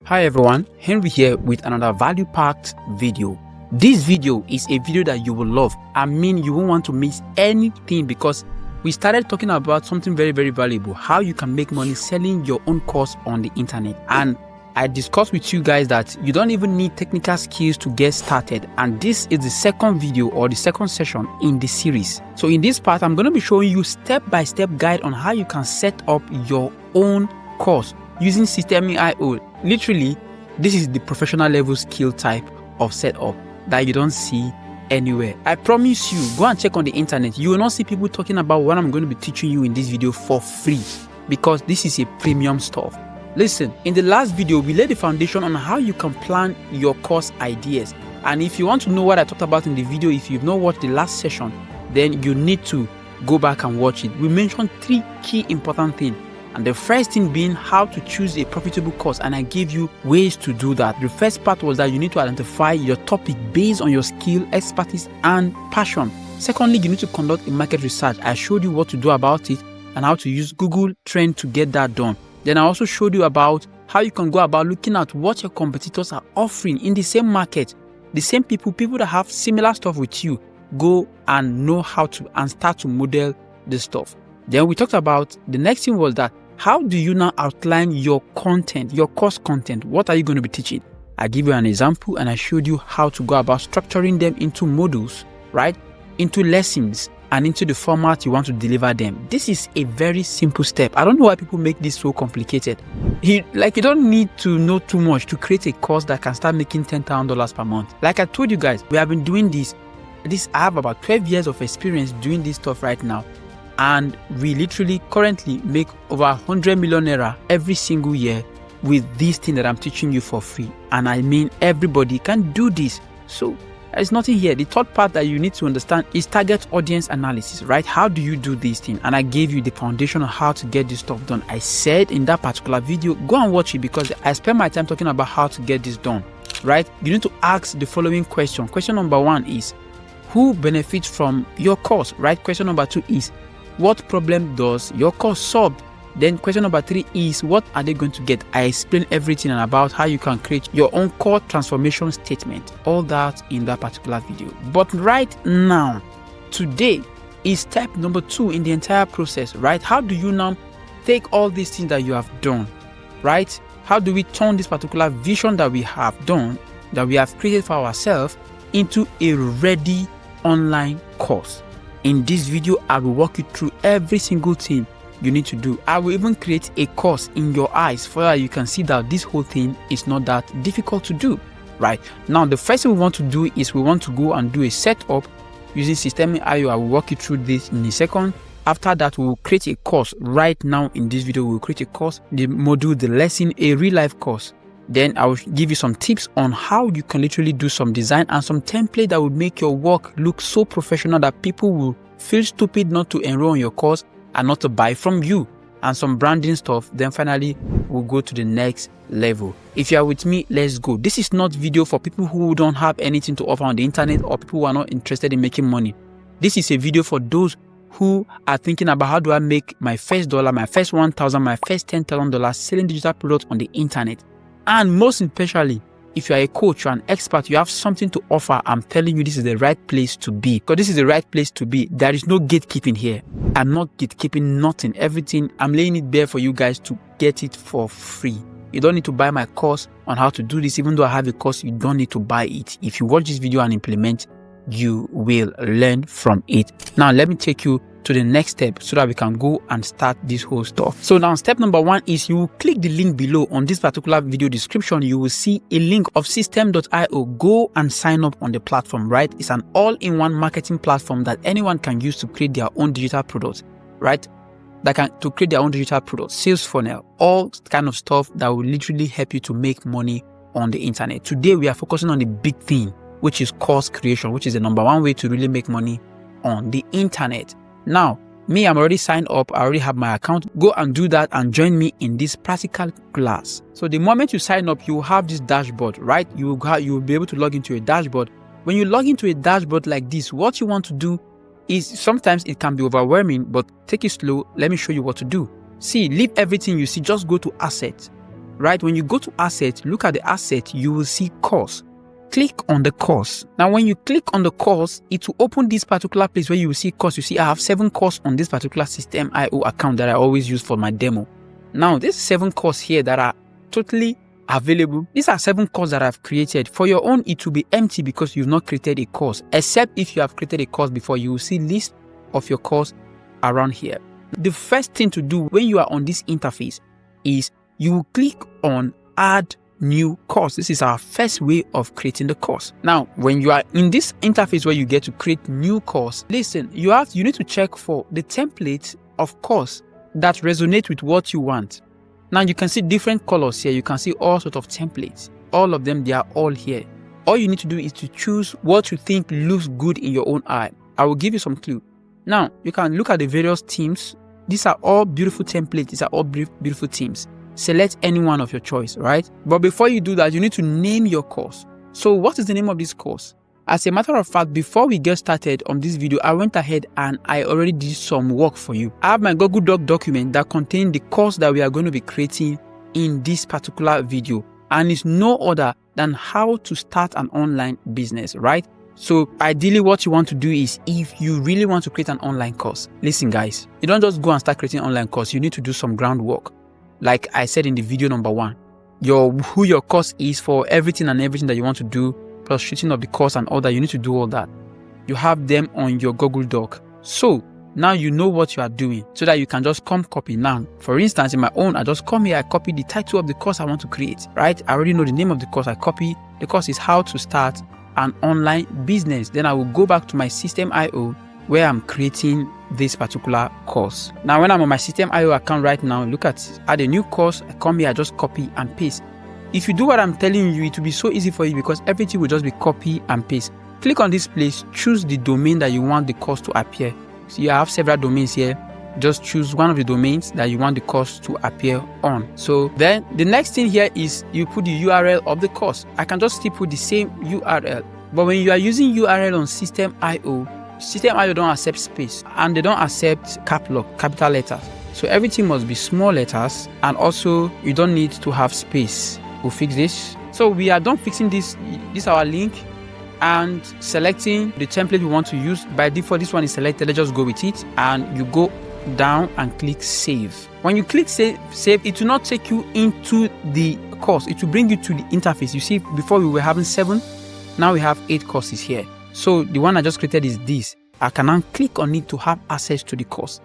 Hi everyone, Henry here with another value-packed video. This video is a video that you will love. I mean, you won't want to miss anything because we started talking about something very valuable, how you can make money selling your own course on the internet. And I discussed with you guys that you don't even need technical skills to get started, and this is the second video or the second session in the series. So in this part, I'm going to be showing you step-by-step guide on how you can set up your own course using System.io. Literally, this is the professional level skill type of setup that you don't see anywhere. I promise you, go and check on the internet. You will not see people talking about what I'm going to be teaching you in this video for free, because this is a premium stuff. Listen, in the last video, we laid the foundation on how you can plan your course ideas. And if you want to know what I talked about in the video, if you've not watched the last session, then you need to go back and watch it. We mentioned 3 key important things. And the first thing being how to choose a profitable course, and I gave you ways to do that. The first part was that you need to identify your topic based on your skill, expertise, and passion. Secondly, you need to conduct a market research. I showed you what to do about it and how to use Google Trend to get that done. Then I also showed you about how you can go about looking at what your competitors are offering in the same market. The same people that have similar stuff with you, go and know how to and start to model this stuff. Then we talked about the next thing was that how do you now outline your content, your course content? What are you going to be teaching? I give you an example and I showed you how to go about structuring them into modules, right? Into lessons and into the format you want to deliver them. This is a very simple step. I don't know why people make this so complicated. You don't need to know too much to create a course that can start making $10,000 per month. Like I told you guys, we have been doing this. I have about 12 years of experience doing this stuff right now. And we literally currently make over 100 million naira every single year with this thing that I'm teaching you for free. And I mean, everybody can do this. So there's nothing here. The third part that you need to understand is target audience analysis, right? How do you do this thing? And I gave you the foundation on how to get this stuff done. I said in that particular video, go and watch it because I spent my time talking about how to get this done, right? You need to ask the following question. Question number 1 is, who benefits from your course, right? Question number 2 is, what problem does your course solve? Then question number 3 is, what are they going to get? I explain everything and about how you can create your own core transformation statement. All that in that particular video. But right now, today is step number 2 in the entire process, right? How do you now take all these things that you have done, right? How do we turn this particular vision that we have done, that we have created for ourselves, into a ready online course? In this video, I will walk you through every single thing you need to do. I will even create a course in your eyes so that you can see that this whole thing is not that difficult to do, right? Now, the first thing we want to do is we want to go and do a setup using System.io. I will walk you through this in a second. After that, we will create a course. Right now in this video, we will create a course, the module, the lesson, a real-life course. Then I will give you some tips on how you can literally do some design and some template that will make your work look so professional that people will feel stupid not to enroll in your course and not to buy from you, and some branding stuff. Then finally, we'll go to the next level. If you are with me, let's go. This is not video for people who don't have anything to offer on the internet or people who are not interested in making money. This is a video for those who are thinking about how do I make my first dollar, my first 1,000, my first $10,000 selling digital products on the internet. And most especially, if you are a coach, you're an expert, you have something to offer, I'm telling you, this is the right place to be. Because this is the right place to be. There is no gatekeeping here. I'm not gatekeeping nothing. Everything, I'm laying it bare for you guys to get it for free. You don't need to buy my course on how to do this. Even though I have a course, you don't need to buy it. If you watch this video and implement, you will learn from it. Now, let me take you to the next step so that we can go and start this whole stuff. So now step number 1 is you will click the link below on this particular video description. You will see a link of System.io. Go and sign up on the platform, right? It's an all-in-one marketing platform that anyone can use to create their own digital products, right? To create their own digital products, sales funnel, all kind of stuff that will literally help you to make money on the internet. Today, we are focusing on the big thing, which is course creation, which is the number 1 way to really make money on the internet. Now, me, I'm already signed up. I already have my account. Go and do that and join me in this practical class. So the moment you sign up, you will have this dashboard, right? You will be able to log into a dashboard. When you log into a dashboard like this, what you want to do is, sometimes it can be overwhelming, but take it slow. Let me show you what to do. See, leave everything you see. Just go to assets. right? When you go to asset, look at the asset, you will see course. Click on the course. Now, when you click on the course, it will open this particular place where you will see course. You see, I have 7 courses on this particular System.io account that I always use for my demo. Now, these 7 courses here that are totally available. These are 7 courses that I've created. For your own, it will be empty because you've not created a course. Except if you have created a course before, you will see list of your course around here. The first thing to do when you are on this interface is you will click on add new course. This is our first way of creating the course. Now, when you are in this interface where you get to create new course, listen, you need to check for the template of course that resonate with what you want. Now you can see different colors here. You can see all sorts of templates. All of them, they are all here. All you need to do is to choose what you think looks good in your own eye. I will give you some clue. Now, you can look at the various themes. These are all beautiful templates. These are all beautiful themes. Select any one of your choice, right? But before you do that, you need to name your course. So what is the name of this course? As a matter of fact, before we get started on this video, I went ahead and I already did some work for you. I have my Google Doc document that contains the course that we are going to be creating in this particular video. And it's no other than how to start an online business, right? So ideally what you want to do is, if you really want to create an online course, listen guys, you don't just go and start creating an online course. You need to do some groundwork. Like I said in the video number 1, who your course is for everything that you want to do, plus shooting of the course and all that. You need to do all that. You have them on your Google Doc. So now you know what you are doing so that you can just come copy. Now, for instance, in my own, I just come here, I copy the title of the course I want to create, right? I already know the name of the course. I copy. The course is how to start an online business. Then I will go back to my System.io where I'm creating this particular course. Now, when I'm on my System.io account right now, look at add a new course. I come here, I just copy and paste. If you do what I'm telling you, it will be so easy for you because everything will just be copy and paste. Click on this place, choose the domain that you want the course to appear. So you have several domains here. Just choose one of the domains that you want the course to appear on. So then the next thing here is you put the URL of the course. I can just still put the same URL. But when you are using URL on System.io, System.io don't accept space and they don't accept capital letters. So everything must be small letters, and also you don't need to have space. We'll fix this. So we are done fixing this. This is our link and selecting the template we want to use. By default, this one is selected. Let's just go with it. And you go down and click save. When you click save, it will not take you into the course. It will bring you to the interface. You see, before we were having 7, now we have 8 courses here. So the one I just created is this. I can now click on it to have access to the course.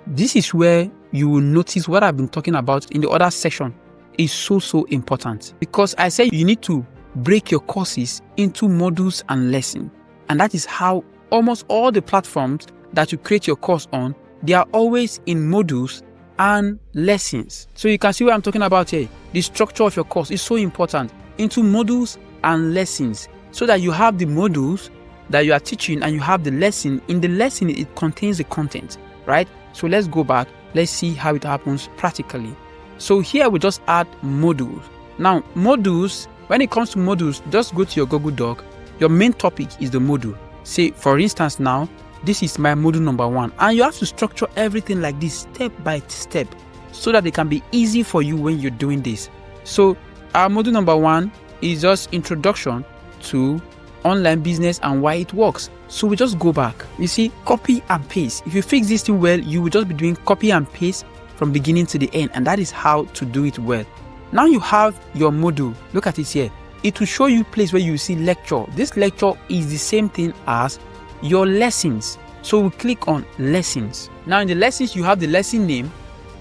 This is where you will notice what I've been talking about in the other section is so important, because I said you need to break your courses into modules and lessons. And that is how almost all the platforms that you create your course on, they are always in modules and lessons. So you can see what I'm talking about here. The structure of your course is so important, into modules and lessons, so that you have the modules that you are teaching and you have the lesson. In the lesson, it contains the content, right? So let's go back. Let's see how it happens practically. So here we just add modules. Now, modules, when it comes to modules, just go to your Google Doc. Your main topic is the module. Say, for instance, now, this is my module number 1. And you have to structure everything like this, step by step, so that it can be easy for you when you're doing this. So our module number 1 is just introduction to online business and why it works. So we just go back. You see, copy and paste. If you fix this thing well, you will just be doing copy and paste from beginning to the end. And that is how to do it well. Now you have your module. Look at it here. It will show you place where you see lecture. This lecture is the same thing as your lessons. So we click on lessons. Now in the lessons, you have the lesson name,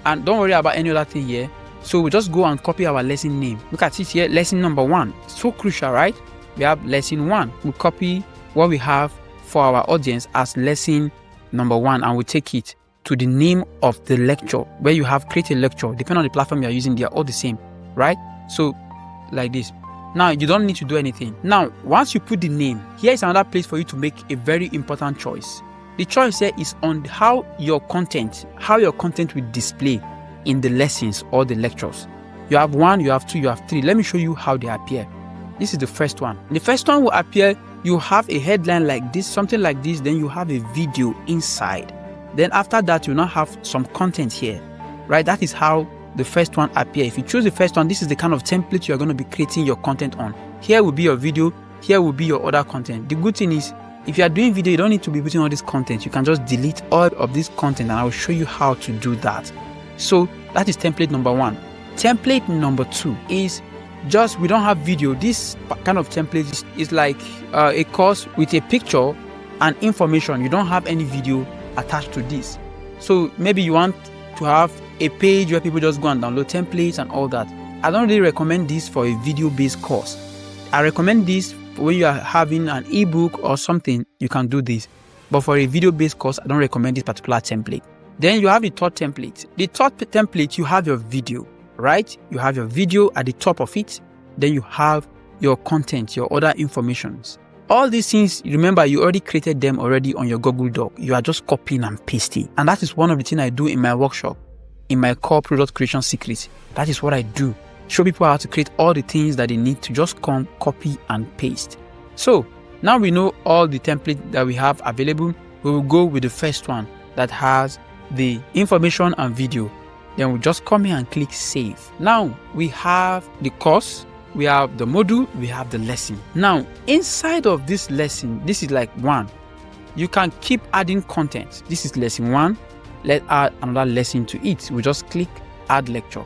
and don't worry about any other thing here. So we just go and copy our lesson name. Look at it here, lesson number 1. So crucial, right? We have lesson 1. We copy what we have for our audience as lesson number 1, and we take it to the name of the lecture where you have created a lecture. Depending on the platform you are using, they are all the same, right? So like this. Now you don't need to do anything. Now, once you put the name, here is another place for you to make a very important choice. The choice here is on how your content will display in the lessons or the lectures. You have 1, you have 2, you have 3. Let me show you how they appear. This is the first one. The first one will appear, you have a headline like this, something like this, then you have a video inside. Then after that, you now have some content here, right? That is how the first one appear. If you choose the first one, this is the kind of template you are going to be creating your content on. Here will be your video, here will be your other content. The good thing is, if you are doing video, you don't need to be putting all this content. You can just delete all of this content, and I will show you how to do that. So that is template number 1. Template number 2 is just, we don't have video. This kind of template is like a course with a picture and information. You don't have any video attached to this. So maybe you want to have a page where people just go and download templates and all that. I don't really recommend this for a video-based course. I recommend this when you are having an ebook or something, you can do this. But for a video-based course, I don't recommend this particular template. Then you have the third template. The third template, you have your video, right? You have your video at the top of it. Then you have your content, your other informations. All these things, remember, you already created them already on your Google Doc. You are just copying and pasting. And that is one of the things I do in my workshop, in my core product creation secrets. That is what I do. Show people how to create all the things that they need to just come, copy and paste. So now we know all the templates that we have available. We will go with the first one that has the information and video. Then we just come here and click save. Now we have the course, we have the module, we have the lesson. Now inside of this lesson, this is like 1. You can keep adding content. This is lesson 1. Let's add another lesson to it. We just click add lecture.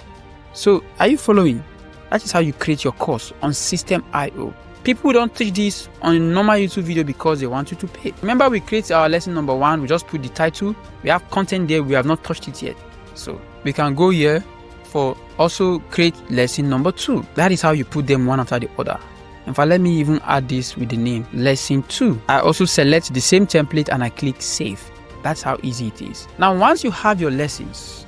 So are you following? That is how you create your course on System.io. People don't teach this on normal YouTube video because they want you to pay. Remember, we create our lesson number 1. We just put the title. We have content there. We have not touched it yet. So we can go here for also create lesson number 2. That is how you put them one after the other. In fact, let me even add this with the name lesson 2. I also select the same template and I click save. That's how easy it is. Now, once you have your lessons,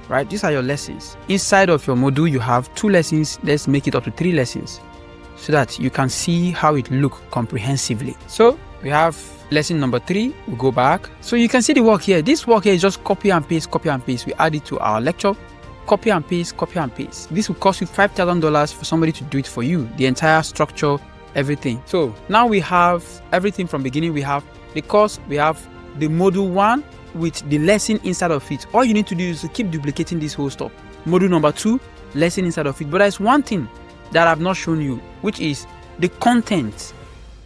right? These are your lessons. Inside of your module, you have 2 lessons. Let's make it up to 3 lessons so that you can see how it looks comprehensively. So we have lesson number 3. We go back. So you can see the work here. This work here is just copy and paste, copy and paste. We add it to our lecture. Copy and paste, copy and paste. This will cost you $5,000 for somebody to do it for you. The entire structure, everything. So now we have everything from beginning. We have the course. We have the module 1 with the lesson inside of it. All you need to do is to keep duplicating this whole stuff. Module number 2, lesson inside of it. But there's one thing that I've not shown you, which is the content.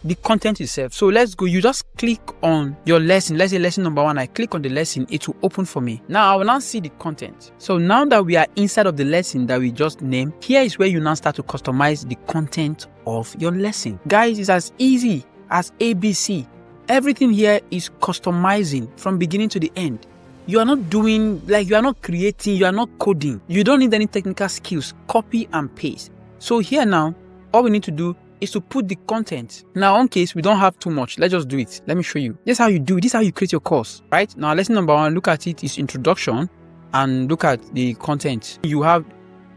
The content itself. So let's go. You just click on your lesson. Let's say lesson number 1. I click on the lesson. It will open for me. Now I will now see the content. So now that we are inside of the lesson that we just named, here is where you now start to customize the content of your lesson. Guys, it's as easy as ABC. Everything here is customizing from beginning to the end. You are not doing, like, you are not creating, you are not coding. You don't need any technical skills. Copy and paste. So here now, all we need to do is to put the content. Now, in case we don't have too much, let's just do it. Let me show you. This is how you do it. This is how you create your course, right? Now, lesson number 1, look at it, is introduction, and look at the content. You have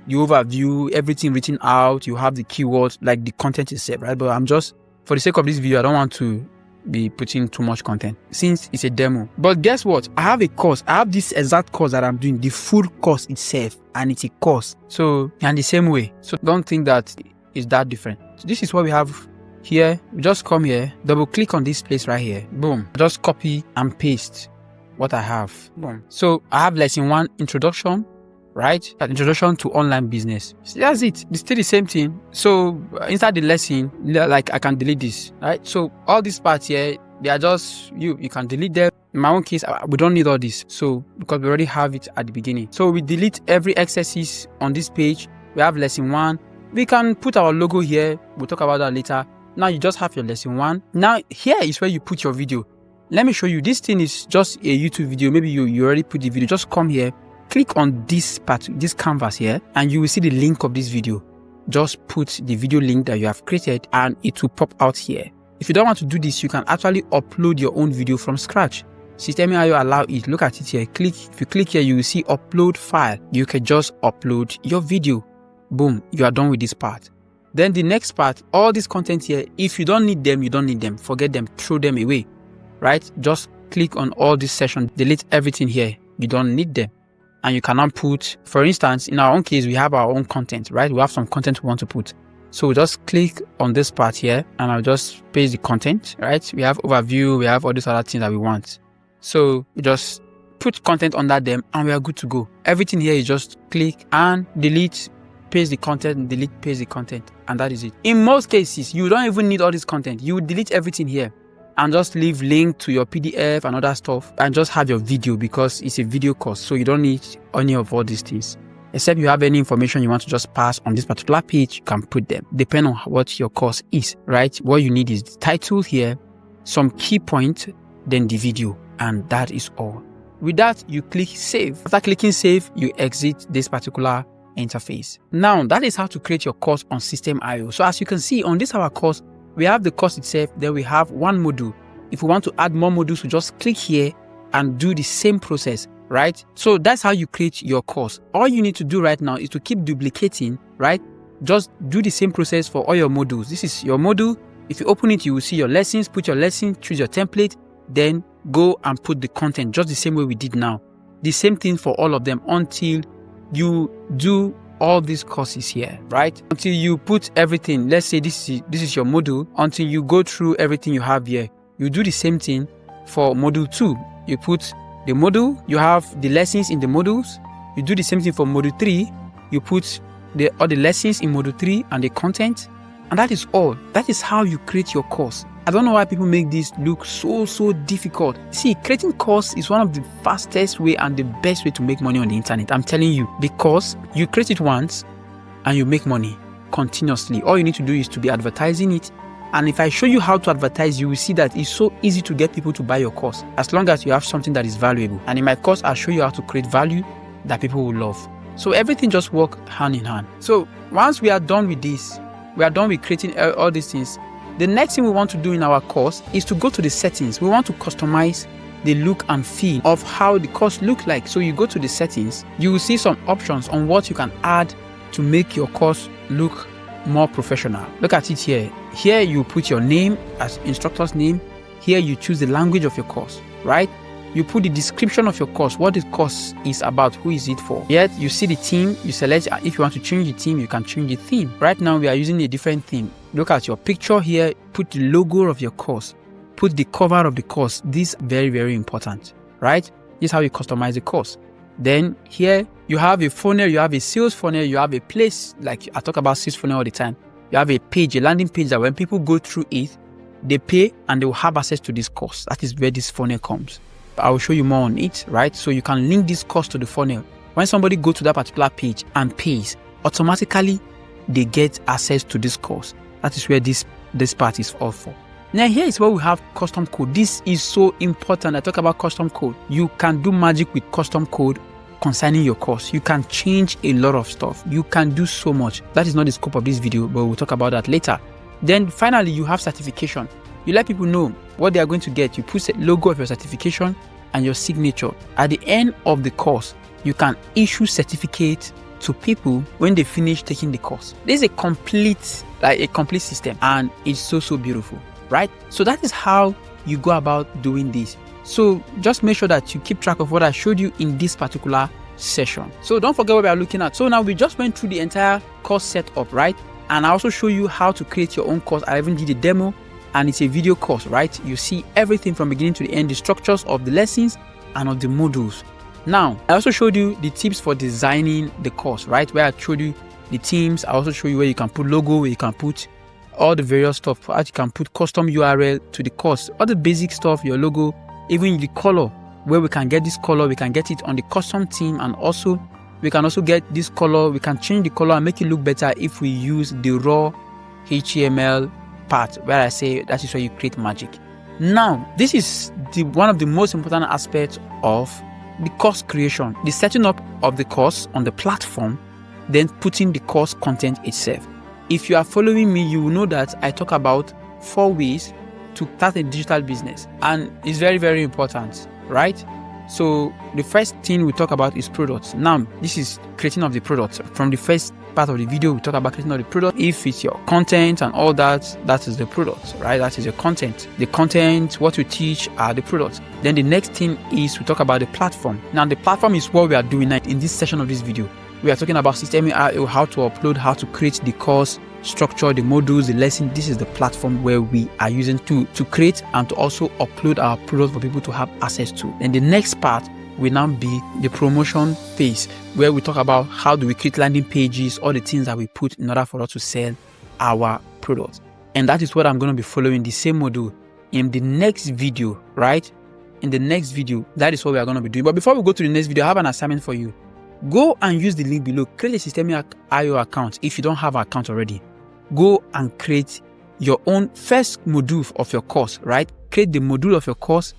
the overview, everything written out. You have the keywords, like the content itself, right? But I'm just, for the sake of this video, I don't want to be putting too much content since it's a demo. But guess what? I have a course. I have this exact course that I'm doing, the full course itself, and it's a course. So, and the same way. So don't think that it's that different. So this is what we have here. We just come here, double click on this place right here. Boom. Just copy and paste what I have. Boom. So I have lesson 1, introduction, right? Introduction to online business. So that's it. It's still the same thing. So inside the lesson, like, I can delete this, right? So all these parts here, they are just, you can delete them. In my own case, we don't need all this. So because we already have it at the beginning. So we delete every excesses on this page. We have lesson 1. We can put our logo here. We'll talk about that later. Now you just have your lesson 1. Now here is where you put your video. Let me show you. This thing is just a YouTube video. Maybe you already put the video. Just come here. Click on this part, this canvas here, and you will see the link of this video. Just put the video link that you have created and it will pop out here. If you don't want to do this, you can actually upload your own video from scratch. System.io allow it. Look at it here. If you click here, you will see upload file. You can just upload your video. Boom, you are done with this part. Then the next part, all this content here, if you don't need them, you don't need them. Forget them, throw them away, right? Just click on all this section, delete everything here. You don't need them. And you cannot put, for instance, in our own case, we have our own content, right? We have some content we want to put. So we just click on this part here and I'll just paste the content, right? We have overview, we have all these other things that we want. So we just put content under them, and we are good to go. Everything here is just click and delete, paste the content, delete, paste the content, and that is it. In most cases, you don't even need all this content. You delete everything here and just leave link to your PDF and other stuff, and just have your video, because it's a video course, so you don't need any of all these things. Except you have any information you want to just pass on this particular page, you can put them. Depend on what your course is, right? What you need is the title here, some key point, then the video, and that is all. With that, you click save. After clicking save, you exit this particular interface. Now, that is how to create your course on System.io. So as you can see on this our course, we have the course itself, then we have one module. If we want to add more modules, we just click here and do the same process, right? So that's how you create your course. All you need to do right now is to keep duplicating, right? Just do the same process for all your modules. This is your module. If you open it, you will see your lessons, put your lesson, choose your template, then go and put the content just the same way we did now. The same thing for all of them until you do all these courses here, right? Until you put everything. Let's say this is your module. Until you go through everything you have here, you do the same thing for module 2. You put the module, you have the lessons in the modules. You do the same thing for module 3. You put all the lessons in module 3 and the content, and that is all. That is how you create your course. I don't know why people make this look so difficult. See, creating course is one of the fastest way and the best way to make money on the internet. I'm telling you, because you create it once and you make money continuously. All you need to do is to be advertising it. And if I show you how to advertise, you will see that it's so easy to get people to buy your course, as long as you have something that is valuable. And in my course, I'll show you how to create value that people will love. So everything just works hand in hand. So once we are done with this, we are done with creating all these things. The next thing we want to do in our course is to go to the settings. We want to customize the look and feel of how the course looks like. So you go to the settings, you will see some options on what you can add to make your course look more professional. Look at it here. Here you put your name as instructor's name. Here you choose the language of your course, right? You put the description of your course, what the course is about, who is it for. Yet you see the theme, you select. If you want to change the theme, you can change the theme. Right now we are using a different theme. Look at your picture here, put the logo of your course, put the cover of the course. This is very important, right? This is how you customize the course. Then here you have a funnel, you have a sales funnel, you have a place, like I talk about sales funnel all the time. You have a page, a landing page that when people go through it, they pay and they will have access to this course. That is where this funnel comes. I will show you more on it, right? So you can link this course to the funnel. When somebody goes to that particular page and pays, automatically they get access to this course. That is where this part is all for. Now here is where we have custom code. This is so important. I talk about custom code. You can do magic with custom code concerning your course. You can change a lot of stuff. You can do so much. That is not the scope of this video, but we'll talk about that later. Then finally, you have certification. You let people know what they are going to get. You put the logo of your certification and your signature. At the end of the course, you can issue certificate to people when they finish taking the course. This is a complete system, and it's so beautiful, right? So that is how you go about doing this. So just make sure that you keep track of what I showed you in this particular session. So don't forget what we are looking at. So now we just went through the entire course setup, right? And I also show you how to create your own course. I even did a demo, and it's a video course, right? You see everything from beginning to the end, the structures of the lessons and of the modules. Now, I also showed you the tips for designing the course, right? Where I showed you the themes. I also show you where you can put logo, where you can put all the various stuff. How you can put custom URL to the course, all the basic stuff, your logo, even the color, where we can get this color, we can get it on the custom theme, and also we can also get this color. We can change the color and make it look better if we use the raw HTML part, where I say that is where you create magic. Now, this is one of the most important aspects of the course creation, the setting up of the course on the platform, then putting the course content itself. If you are following me, you will know that I talk about 4 ways to start a digital business, and it's very important, right? So the first thing we talk about is products. Now, this is creating of the products. From the first part of the video, we talk about creating of the product. If it's your content and all that, that is the product, right? That is your content. The content, what you teach are the products. Then the next thing is we talk about the platform. Now, the platform is what we are doing in this session of this video. We are talking about System.io, how to upload, how to create the course structure, the modules, the lesson. This is the platform where we are using to create and to also upload our products for people to have access to. And the next part will now be the promotion phase, where we talk about how do we create landing pages, all the things that we put in order for us to sell our products. And that is what I'm going to be following, the same module in the next video, right? In the next video, that is what we are going to be doing. But before we go to the next video, I have an assignment for you. Go and use the link below. Create a Systemic.io account if you don't have an account already. Go and create your own first module of your course, right? Create the module of your course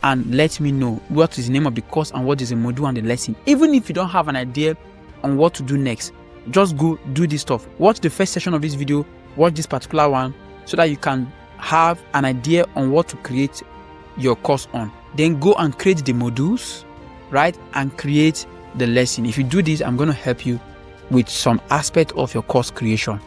and let me know what is the name of the course and what is the module and the lesson. Even if you don't have an idea on what to do next, just go do this stuff. Watch the first session of this video, watch this particular one, so that you can have an idea on what to create your course on. Then go and create the modules, right? And create the lesson. If you do this, I'm going to help you with some aspect of your course creation,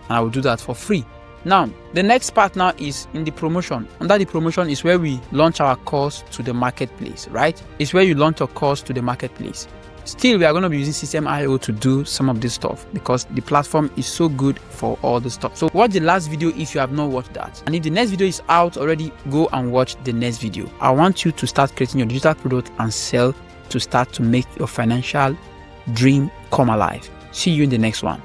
and I will do that for free. Now, the next part now is in the promotion. Under the promotion is where we launch our course to the marketplace, right? It's where you launch your course to the marketplace. Still, we are going to be using System.io to do some of this stuff because the platform is so good for all the stuff. So watch the last video if you have not watched that. And if the next video is out already, go and watch the next video. I want you to start creating your digital product and sell to start to make your financial dream come alive. See you in the next one.